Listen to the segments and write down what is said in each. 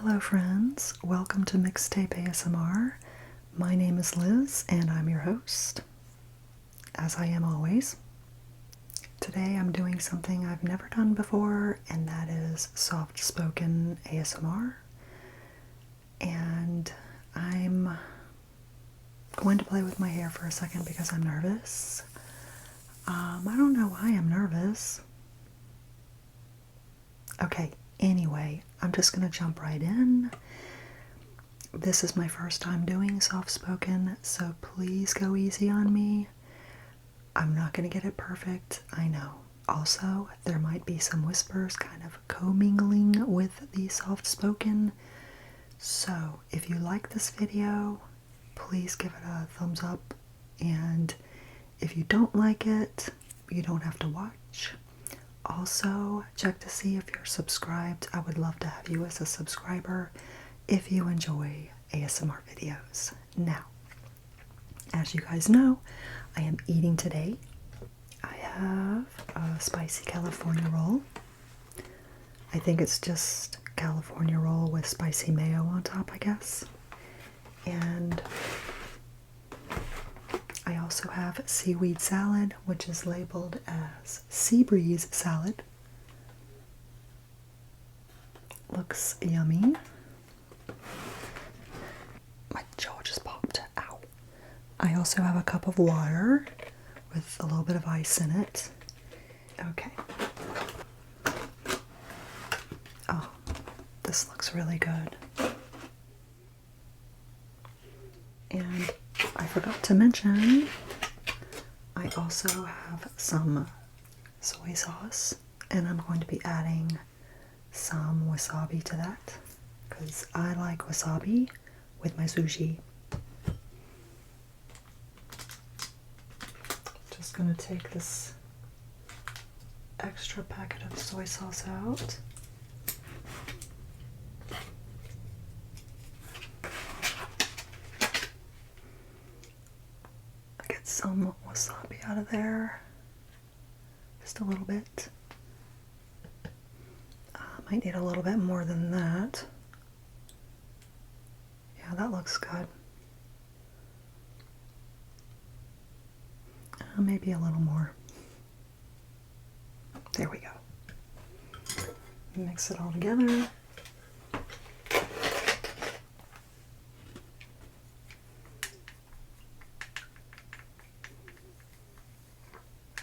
Hello friends, welcome to Mixtape ASMR. My name is Liz and I'm your host, as I am always. Today I'm doing something I've never done before, and that is soft-spoken ASMR. And I'm going to play with my hair for a second because I'm nervous. I don't know why I'm nervous. Okay, anyway, I'm just going to jump right in. This is my first time doing soft-spoken, so please go easy on me. I'm not going to get it perfect, I know. Also, there might be some whispers kind of commingling with the soft-spoken. So, if you like this video, please give it a thumbs up. And if you don't like it, you don't have to watch. Also, check to see if you're subscribed. I would love to have you as a subscriber if you enjoy ASMR videos. Now, as you guys know, I am eating today. I have a spicy California roll. I think it's just California roll with spicy mayo on top, I guess. And I also have seaweed salad, which is labeled as sea breeze salad. Looks yummy. My jaw just popped. Ow. I also have a cup of water with a little bit of ice in it. Okay. Oh, this looks really good. And I forgot to mention, I also have some soy sauce, and I'm going to be adding some wasabi to that, because I like wasabi with my sushi. Just gonna take this extra packet of soy sauce out. Get some wasabi out of there, just a little bit. Might need a little bit more than that. Yeah, that looks good. Maybe a little more. There we go. Mix it all together.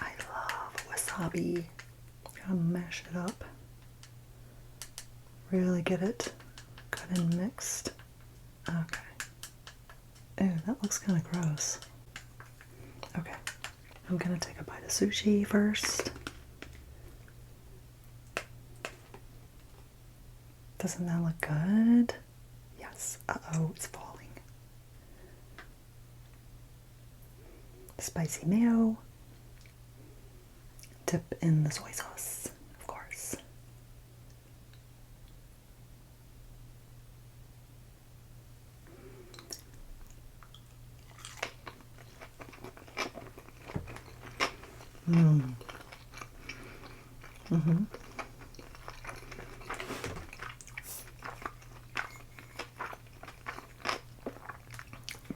I love wasabi. Gotta mash it up. Really get it good and mixed. Okay. Ew, that looks kind of gross. Okay. I'm gonna take a bite of sushi first. Doesn't that look good? Yes. Uh-oh, it's falling. Spicy mayo. Dip in the soy sauce, of course.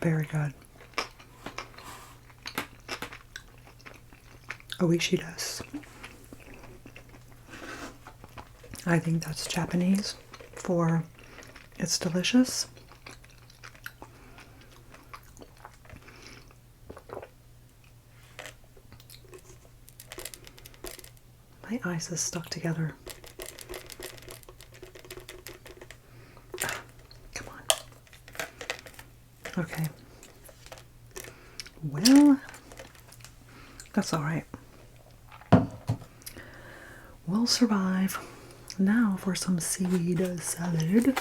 Very good. Oishi desu. I think that's Japanese for it's delicious. My eyes is stuck together. Come on. Okay. Well, that's all right. We'll survive. Now for some seaweed salad.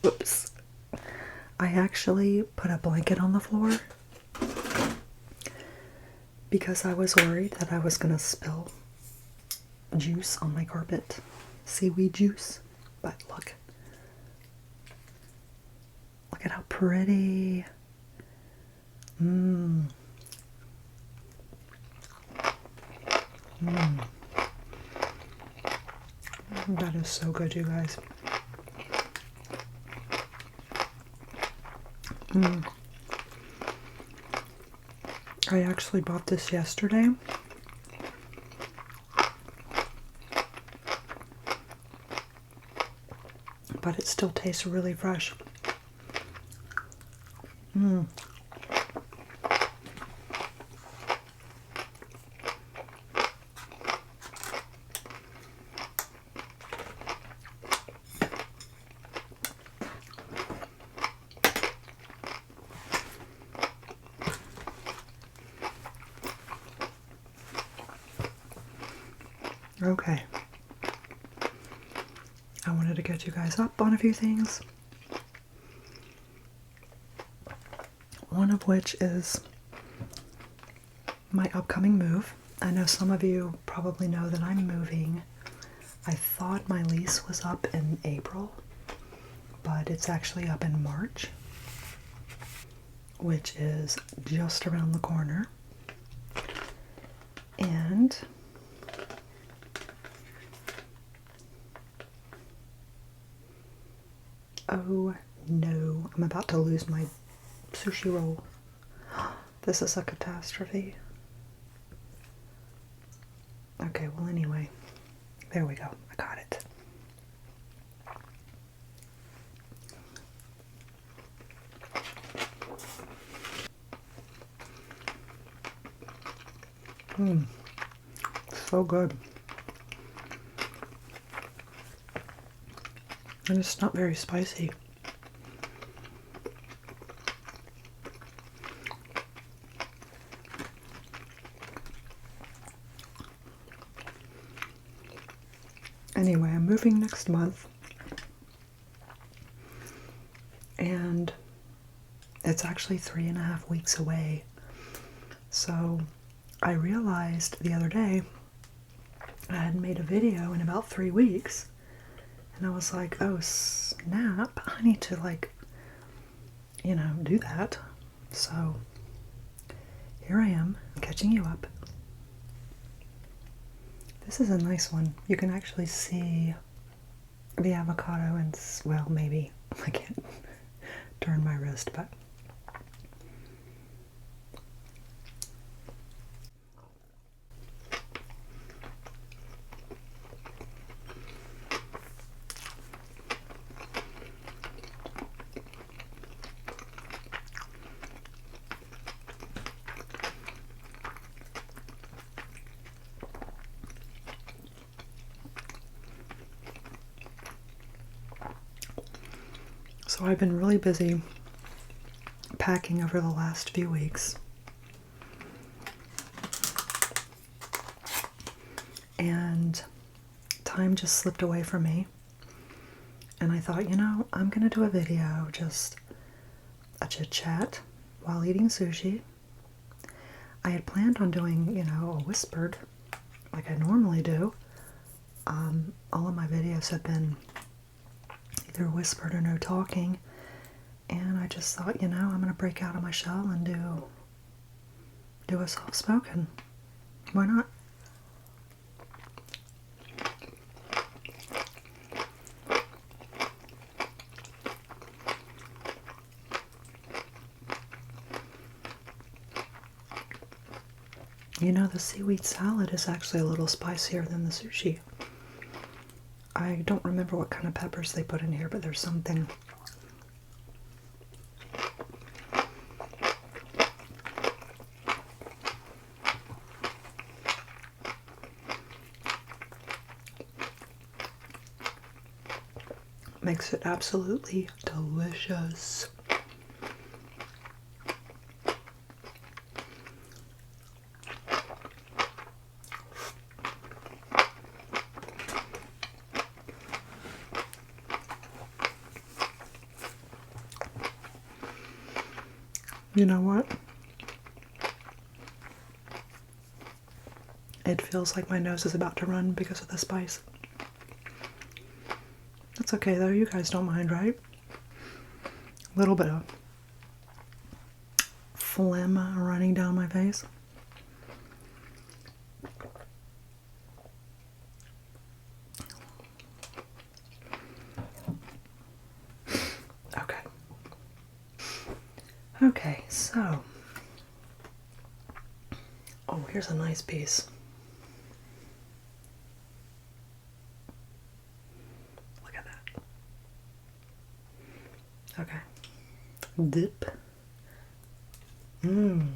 Whoops. I actually put a blanket on the floor because I was worried that I was gonna spill juice on my carpet. Seaweed juice. But look Look at how pretty. Mmm. Mmm. That is so good, you guys. Mmm. I actually bought this yesterday. But it still tastes really fresh. Mmm. Okay. I wanted to get you guys up on a few things. One of which is my upcoming move. I know some of you probably know that I'm moving. I thought my lease was up in April, but it's actually up in March, which is just around the corner. And oh no, I'm about to lose my sushi roll. This is a catastrophe. Okay, well anyway, there we go, I got it. Mmm, so good. And it's not very spicy. Anyway, I'm moving next month, and it's actually 3.5 weeks away. So I realized the other day I hadn't made a video in about 3 weeks, and I was like, oh snap, I need to do that. So here I am, catching you up. This is a nice one. You can actually see the avocado and, well, maybe. I can't turn my wrist, but so I've been really busy packing over the last few weeks. And time just slipped away from me. And I thought, I'm gonna do a video, just a chit chat while eating sushi. I had planned on doing, a whispered, like I normally do. All of my videos have been either whispered or no talking, and I just thought, I'm gonna break out of my shell and do a soft spoken. Why not? The seaweed salad is actually a little spicier than the sushi. I don't remember what kind of peppers they put in here, but there's something. Makes it absolutely delicious. You know what? It feels like my nose is about to run because of the spice. That's okay though, you guys don't mind, right? A little bit of phlegm running down my face. Okay. Okay, so. Oh, here's a nice piece. Look at that. Okay. Dip. Mmm.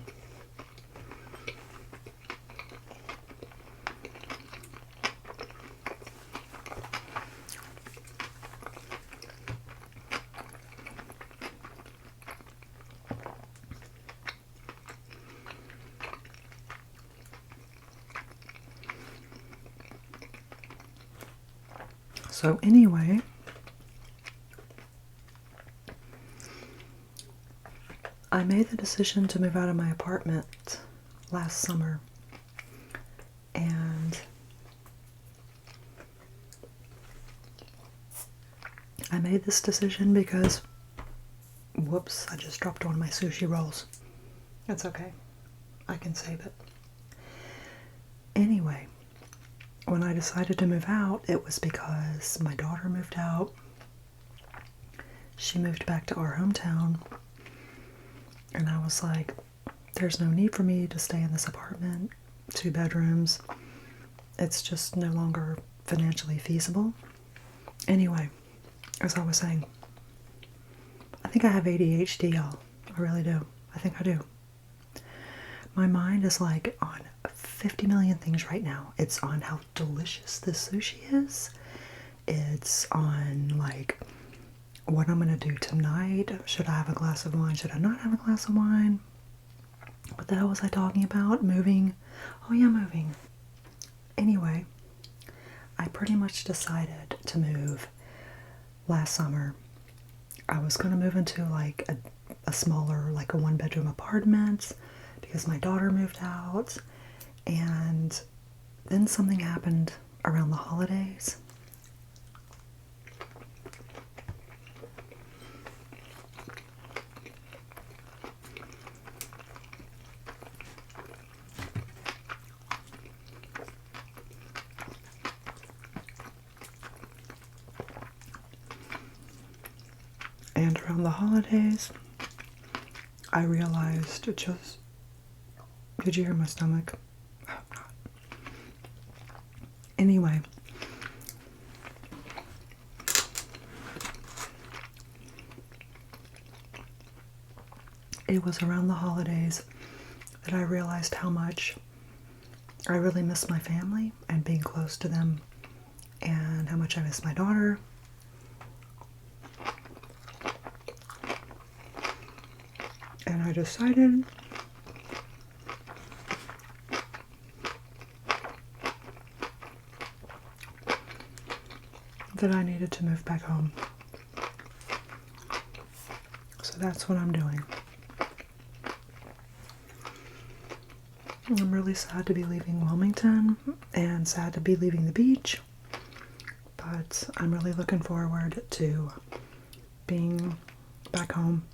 So anyway, I made the decision to move out of my apartment last summer, and I made this decision because, whoops, I just dropped one of my sushi rolls. That's okay. I can save it. Anyway, when I decided to move out, it was because my daughter moved out. She moved back to our hometown. And I was like, there's no need for me to stay in this apartment, 2 bedrooms. It's just no longer financially feasible. Anyway, as I was saying, I think I have ADHD, y'all. I really do. I think I do. My mind is like on 50 million things right now. It's on how delicious this sushi is. It's on like what I'm going to do tonight. Should I have a glass of wine? Should I not have a glass of wine? What the hell was I talking about? Moving? Oh yeah, moving. Anyway, I pretty much decided to move last summer. I was going to move into like a smaller, like a 1-bedroom apartment because my daughter moved out. And then something happened around the holidays. And around the holidays, I realized it just... Did you hear my stomach? Oh, God. Anyway. It was around the holidays that I realized how much I really miss my family and being close to them, and how much I miss my daughter. And I decided that I needed to move back home. So that's what I'm doing. I'm really sad to be leaving Wilmington and sad to be leaving the beach, but I'm really looking forward to being back home,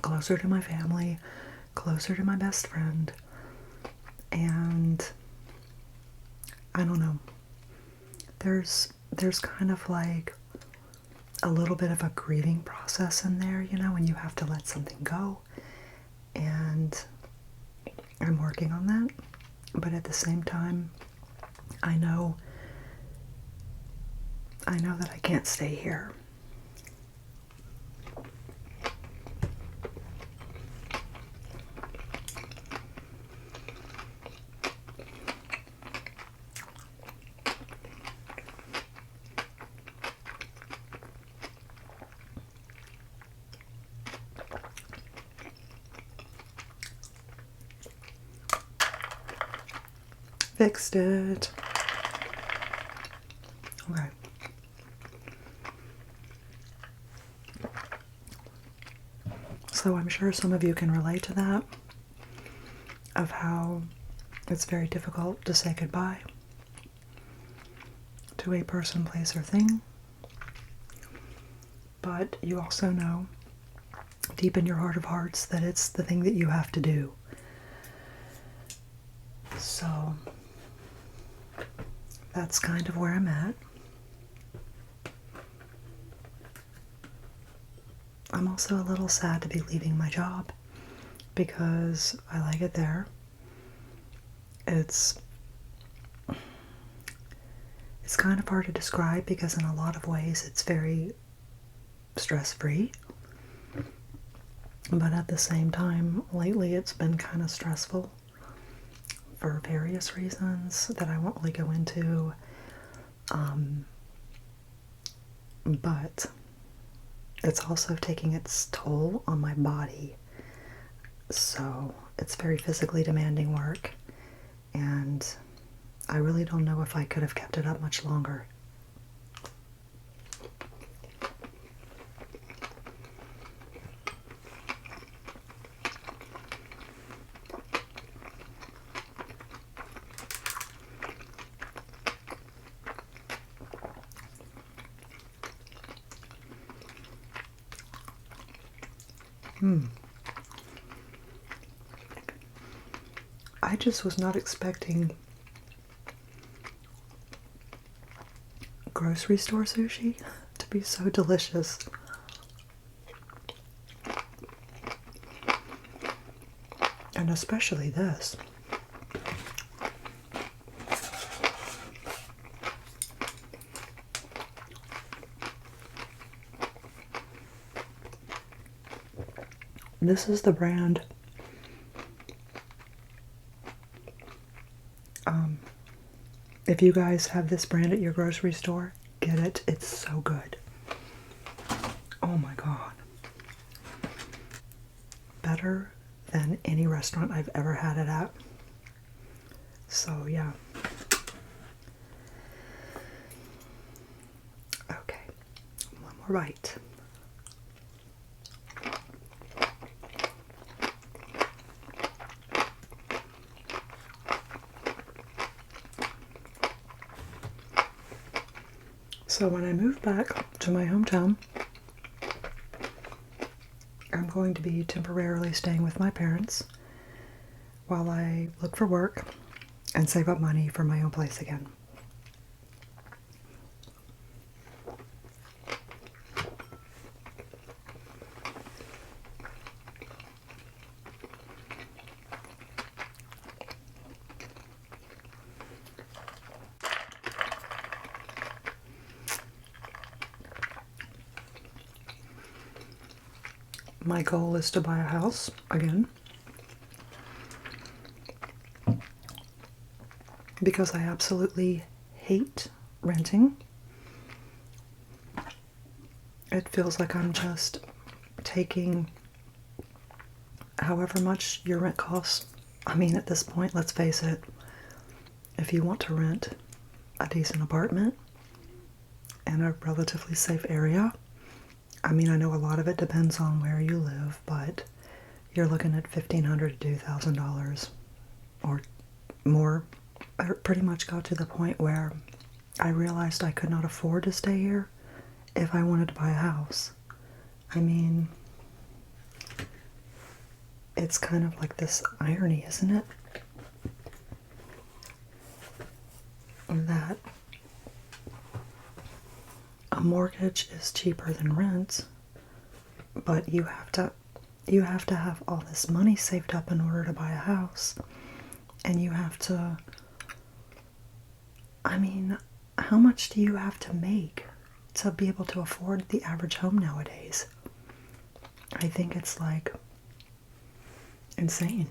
closer to my family, closer to my best friend, and I don't know, there's kind of like a little bit of a grieving process in there, you know, when you have to let something go, and I'm working on that, but at the same time, I know that I can't stay here. Fixed it. Okay. So I'm sure some of you can relate to that, of how it's very difficult to say goodbye to a person, place, or thing. but you also know deep in your heart of hearts that it's the thing that you have to do. So that's kind of where I'm at. I'm also a little sad to be leaving my job because I like it there. It's kind of hard to describe because in a lot of ways it's very stress-free. But at the same time, lately it's been kind of stressful for various reasons that I won't really go into. But it's also taking its toll on my body. So it's very physically demanding work, and I really don't know if I could have kept it up much longer. I just was not expecting grocery store sushi to be so delicious. And especially this. This is the brand. If you guys have this brand at your grocery store, get it. It's so good. Oh my god. Better than any restaurant I've ever had it at. So yeah. Okay. One more bite. So when I move back to my hometown, I'm going to be temporarily staying with my parents while I look for work and save up money for my own place again. My goal is to buy a house again because I absolutely hate renting. It feels like I'm just taking however much your rent costs. I mean, at this point, let's face it, if you want to rent a decent apartment in a relatively safe area, I mean, I know a lot of it depends on where you live, but you're looking at $1,500 to $2,000 or more. I pretty much got to the point where I realized I could not afford to stay here if I wanted to buy a house. I mean, it's kind of like this irony, isn't it? That a mortgage is cheaper than rent, but you have to have all this money saved up in order to buy a house. And you have to, I mean, how much do you have to make to be able to afford the average home nowadays? I think it's like insane.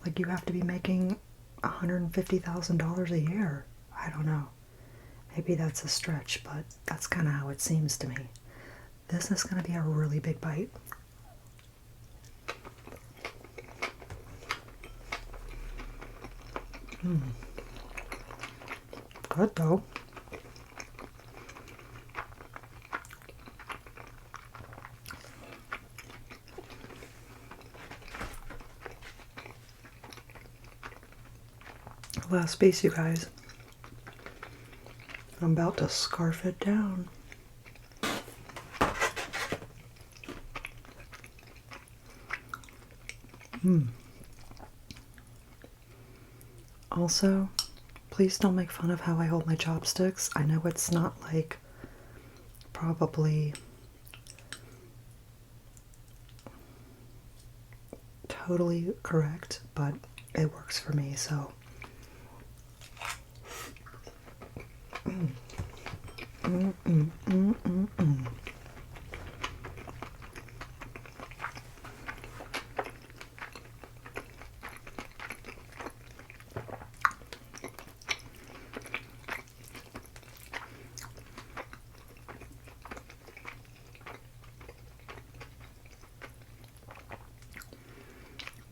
Like you have to be making $150,000 a year. I don't know. Maybe that's a stretch, but that's kind of how it seems to me. This is going to be a really big bite. Good though. Last piece, you guys. I'm about to scarf it down. Also, please don't make fun of how I hold my chopsticks. I know it's not like probably totally correct, but it works for me, so.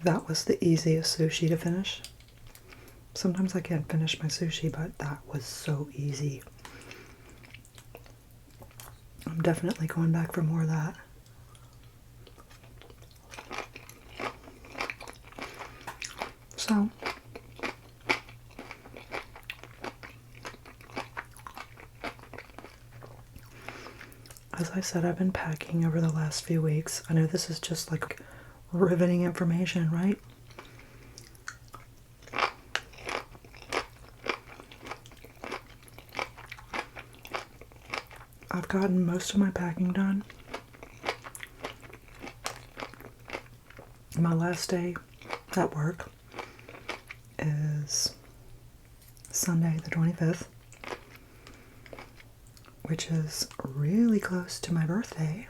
That was the easiest sushi to finish. Sometimes I can't finish my sushi, but that was so easy. I'm definitely going back for more of that. So, as I said, I've been packing over the last few weeks. I know this is just like riveting information, right? I've gotten most of my packing done. My last day at work is Sunday the 25th, which is really close to my birthday.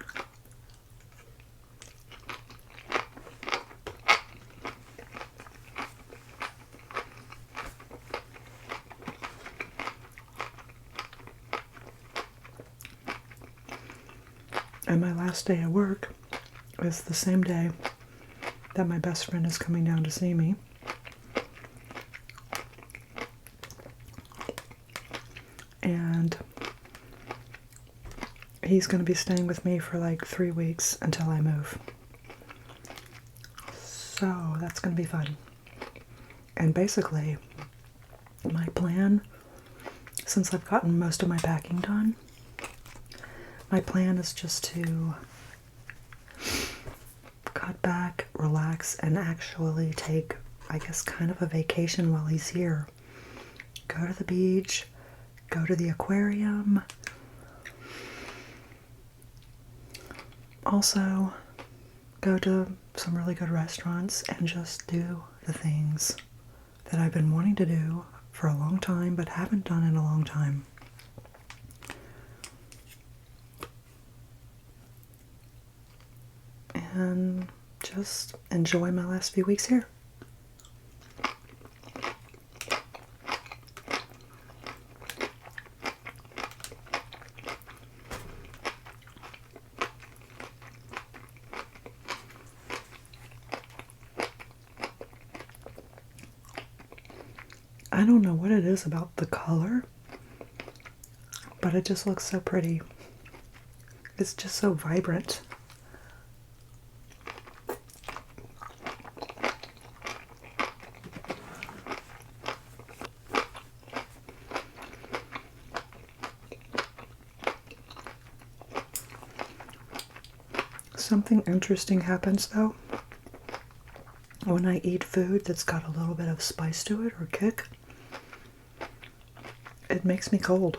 And my last day at work is the same day that my best friend is coming down to see me. And he's going to be staying with me for like 3 weeks until I move. So that's going to be fun. And basically, my plan, since I've gotten most of my packing done, my plan is just to cut back, relax, and actually take, I guess, kind of a vacation while he's here. Go to the beach, go to the aquarium. Also, go to some really good restaurants and just do the things that I've been wanting to do for a long time but haven't done in a long time. And just enjoy my last few weeks here. I don't know what it is about the color, but it just looks so pretty. It's just so vibrant. Something interesting happens though when I eat food that's got a little bit of spice to it or kick. It makes me cold.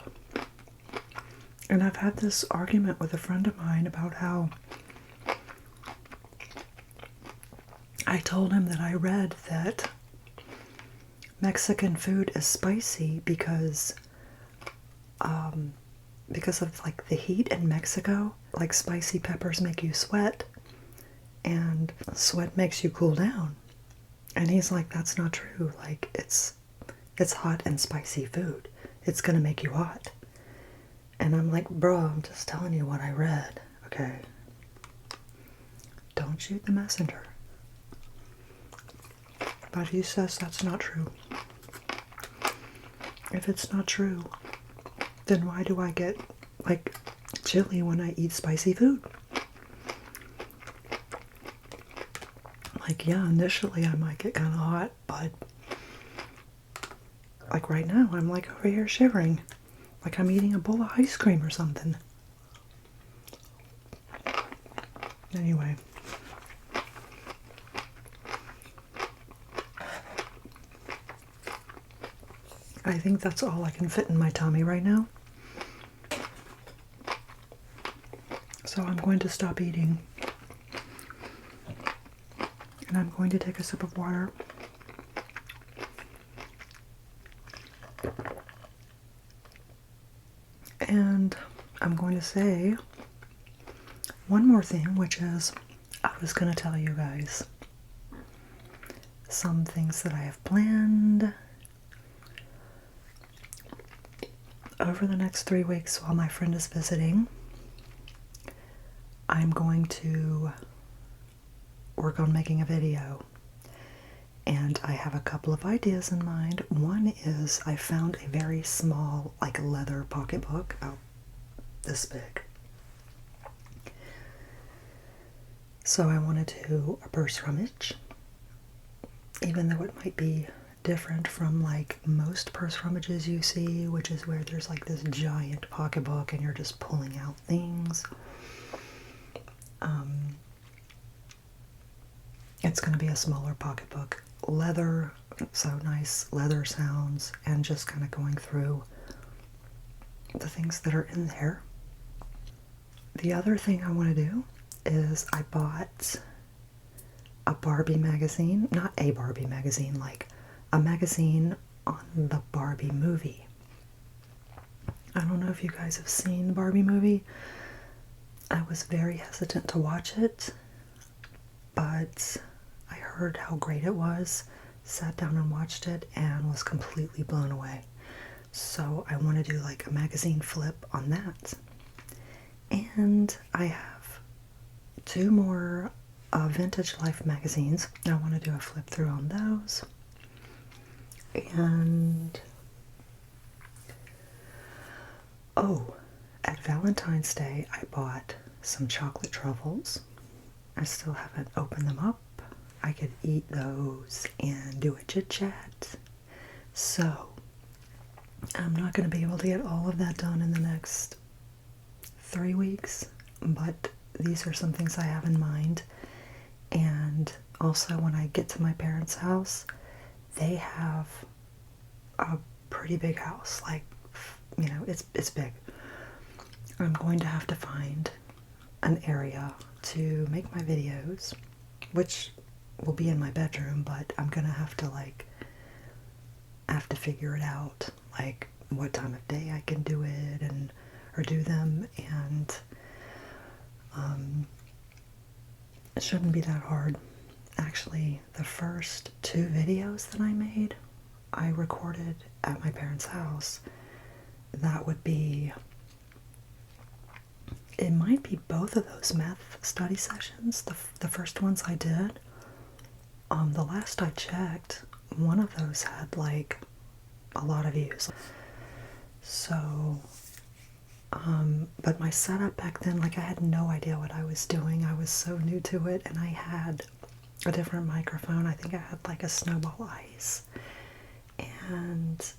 And I've had this argument with a friend of mine about how I told him that I read that Mexican food is spicy because of like the heat in Mexico. Like spicy peppers make you sweat and sweat makes you cool down. And he's like, that's not true. Like it's hot and spicy food. It's gonna make you hot. And I'm like, bro, I'm just telling you what I read, okay? Don't shoot the messenger. But he says that's not true. If it's not true, then why do I get, like, chilly when I eat spicy food? Like, yeah, initially I might get kind of hot, but, like, right now I'm, like, over here shivering. Like I'm eating a bowl of ice cream or something. Anyway. I think that's all I can fit in my tummy right now. So I'm going to stop eating. And I'm going to take a sip of water. And I'm going to say one more thing, which is I was going to tell you guys some things that I have planned over the next 3 weeks while my friend is visiting. I'm going to work on making a video, and I have a couple of ideas in mind. One is I found a very small, like, leather pocketbook, about this big. So I want to do a purse rummage, even though it might be different from like most purse rummages you see, which is where there's like this giant pocketbook and you're just pulling out things. It's going to be a smaller pocketbook, leather, so nice leather sounds, and just kind of going through the things that are in there. The other thing I want to do is I bought a Barbie magazine, not a Barbie magazine, like a magazine on the Barbie movie. I don't know if you guys have seen the Barbie movie. I was very hesitant to watch it, but I heard how great it was, sat down and watched it, and was completely blown away. So I want to do like a magazine flip on that. And I have 2 more Vintage Life magazines. I want to do a flip through on those. And oh, at Valentine's Day I bought some chocolate truffles. I still haven't opened them up. I could eat those and do a chit chat. So I'm not going to be able to get all of that done in the next 3 weeks, but these are some things I have in mind. And also, when I get to my parents' house, they have a pretty big house. Like, you know, it's big. I'm going to have to find an area to make my videos, which will be in my bedroom, but I'm gonna have to figure it out, like what time of day I can do it or do them, and it shouldn't be that hard. Actually, the first 2 videos that I made, I recorded at my parents' house. That would be, it might be both of those math study sessions, the first ones I did. The last I checked, one of those had like a lot of views. So, but my setup back then, like, I had no idea what I was doing. I was so new to it, and I had a different microphone. I think I had like a Snowball Ice, and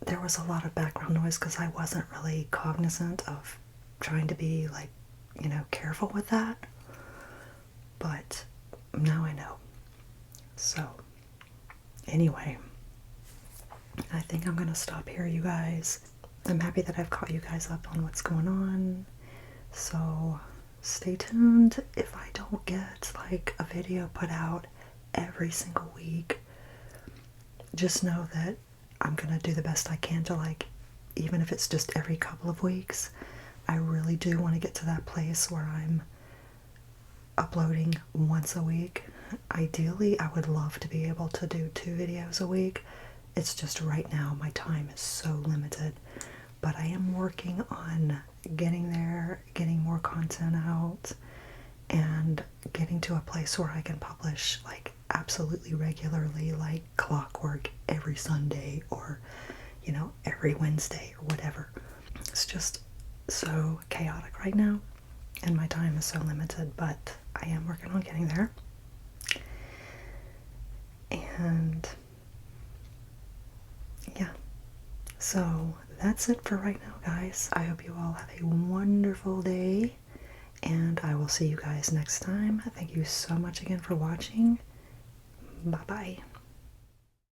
there was a lot of background noise because I wasn't really cognizant of trying to be, like, you know, careful with that. But now I know. So anyway, I think I'm gonna stop here, you guys. I'm happy that I've caught you guys up on what's going on. So stay tuned. If I don't get like a video put out every single week, just know that I'm gonna do the best I can to, like, even if it's just every couple of weeks. I really do want to get to that place where I'm uploading once a week. Ideally, I would love to be able to do 2 videos a week. It's just right now my time is so limited, but I am working on getting there, getting more content out, and getting to a place where I can publish like absolutely regularly, like clockwork, every Sunday, or, you know, every Wednesday or whatever. It's just so chaotic right now, and my time is so limited, but I am working on getting there. And yeah, so that's it for right now, guys. I hope you all have a wonderful day, and I will see you guys next time. Thank you so much again for watching. Bye bye.